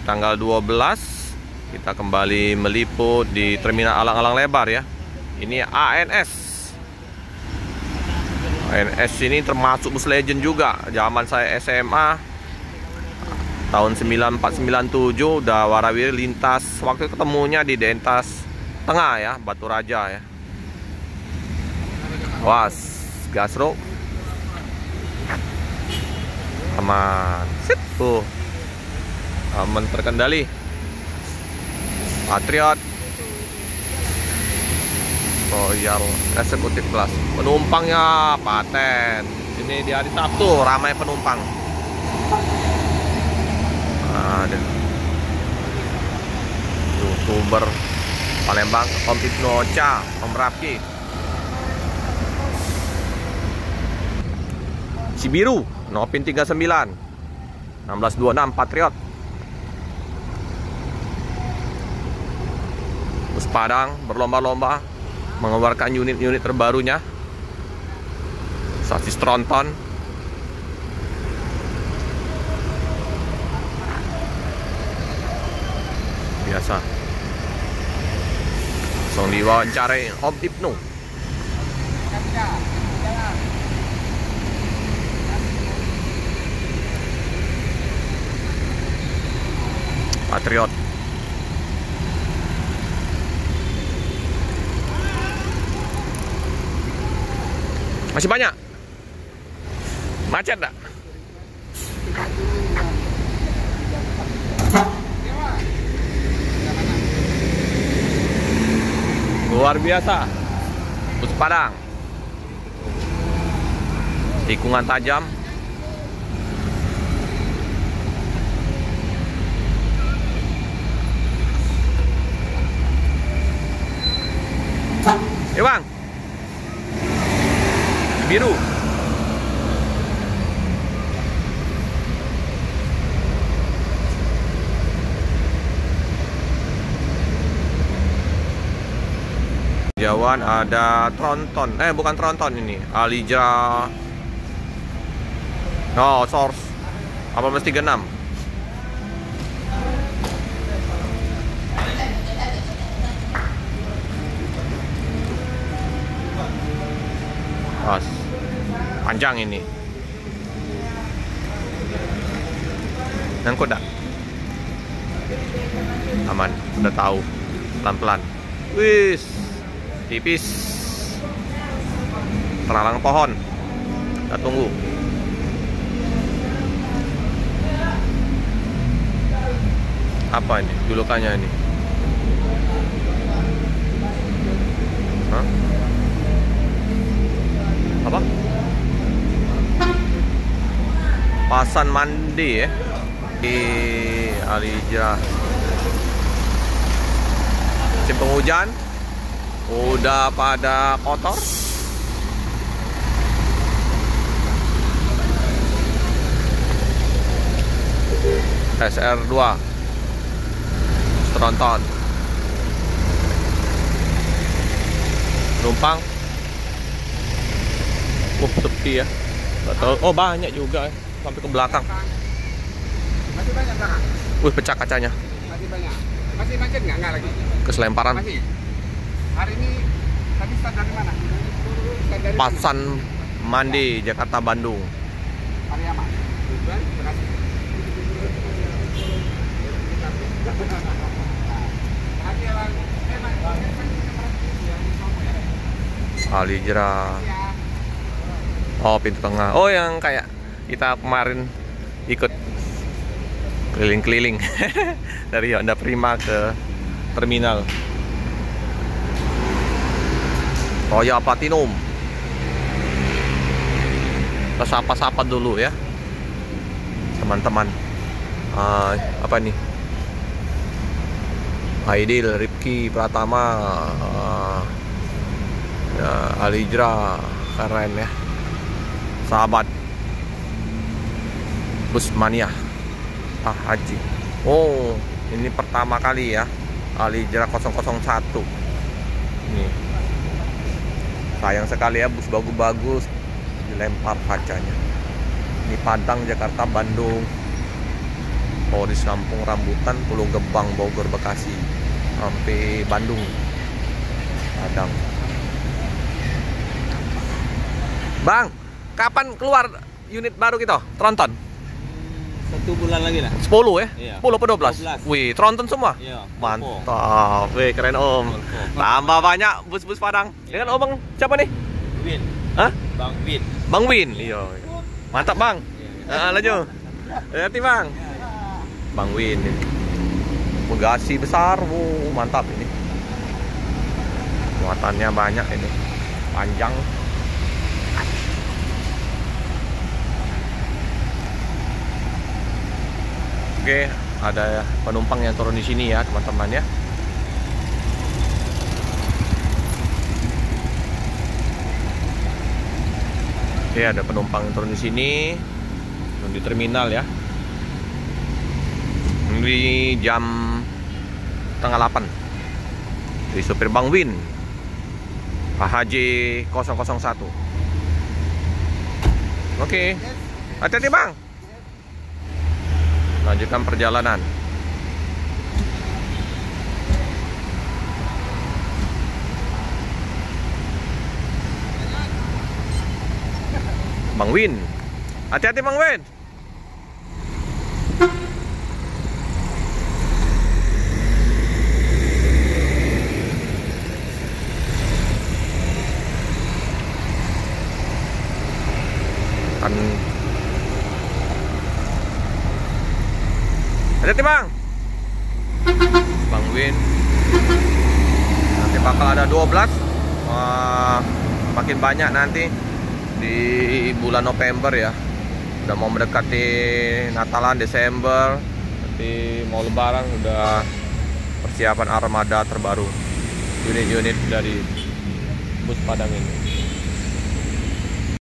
tanggal 12 kita kembali meliput di Terminal Alang-Alang Lebar ya. Ini ANS. ANS ini termasuk bus legend juga. Zaman saya SMA tahun 94-97 udah warawiri lintas. Waktu ketemunya di Dentas Tengah ya, Batu Raja ya. Was, gasro. Aman. Sip tuh. Aman terkendali. Patriot Royal eksekutif kelas. Penumpangnya paten. Ini di hari Sabtu ramai penumpang. Ada YouTuber Palembang, Om Ibnu Ocha, Om Rafki. Cibiru, Nopin 39 1626 Patriot. Bus Padang berlomba-lomba mengeluarkan unit-unit terbarunya. Sasis tronton. Biasa. Langsung diwawancarai Om Ibnu. Patriot. Masih banyak. Macet tak? Luar biasa. Bus Padang. Tikungan tajam. Bang. Biru. Jawan ada tronton. Bukan tronton ini. Alija. No, source 1836. Pas. Panjang ini. Nyangkut dah. Aman, udah tahu. Pelan-pelan. Wis. Tipis. Terhalang pohon. Kita tunggu. Apa ini? Julukannya ini. Hah? Apa? Pasan mandi ya di Alija. Musim penghujan udah pada kotor. SR2 tronton. Penumpang sepi ya. Gak tahu. Oh, banyak juga sampai ke belakang. Masih banyak belakang. Pecah kacanya. Masih banyak. Masih macet nggak lagi? Keselemparan. Masih. Hari ini tadi start dari mana? Start dari Pasan Mandi, Jakarta Bandung. Pariaman. Tujuan Bekasi. Alijra. Oh, pintu tengah. Oh, yang kayak kita kemarin ikut keliling-keliling dari Honda Prima ke terminal. Royal Platinum. Kita sapa-sapa dulu ya, teman-teman. Apa nih? Aidil, Rifki, Pratama, Alijra, keren ya. Sahabat Bus Mania Pak Haji. Oh, ini pertama kali ya Alijra 001. Ini sayang sekali ya, bus bagus-bagus dilempar kacanya. Ini Padang, Jakarta, Bandung. Polis Kampung Rambutan, Pulau Gebang, Bogor, Bekasi, sampai Bandung, Padang. Bang, kapan keluar unit baru kita? Tronton? 1 bulan lagi lah. 10 ya? Iya. 10 atau 12? 12. Wih, Tronton semua? Iya. Mantap. Wih, keren Om. Tambah banyak bus-bus Padang. Dengan Om siapa nih? Win. Hah? Bang Win. Bang Win. Iya. Mantap, Bang. Lanjut. Hati Bang. Bang Win ini. Bagasi besar. Mantap ini. Muatannya banyak ini. Panjang. Oke, ada penumpang yang turun di sini ya, teman-teman ya. Oke, ada penumpang yang turun di sini, di terminal ya. Di jam setengah 8. Di supir Bang Win, HJ 001. Oke, hati-hati Bang. Lanjutkan perjalanan. Bang Win, hati-hati Bang Win. Kan hati-hati Bang. Bang Win. Nanti bakal ada 12. Makin banyak nanti di bulan November ya. Udah mau mendekati Natalan, Desember. Nanti mau Lebaran, udah persiapan armada terbaru. Unit-unit dari bus Padang ini.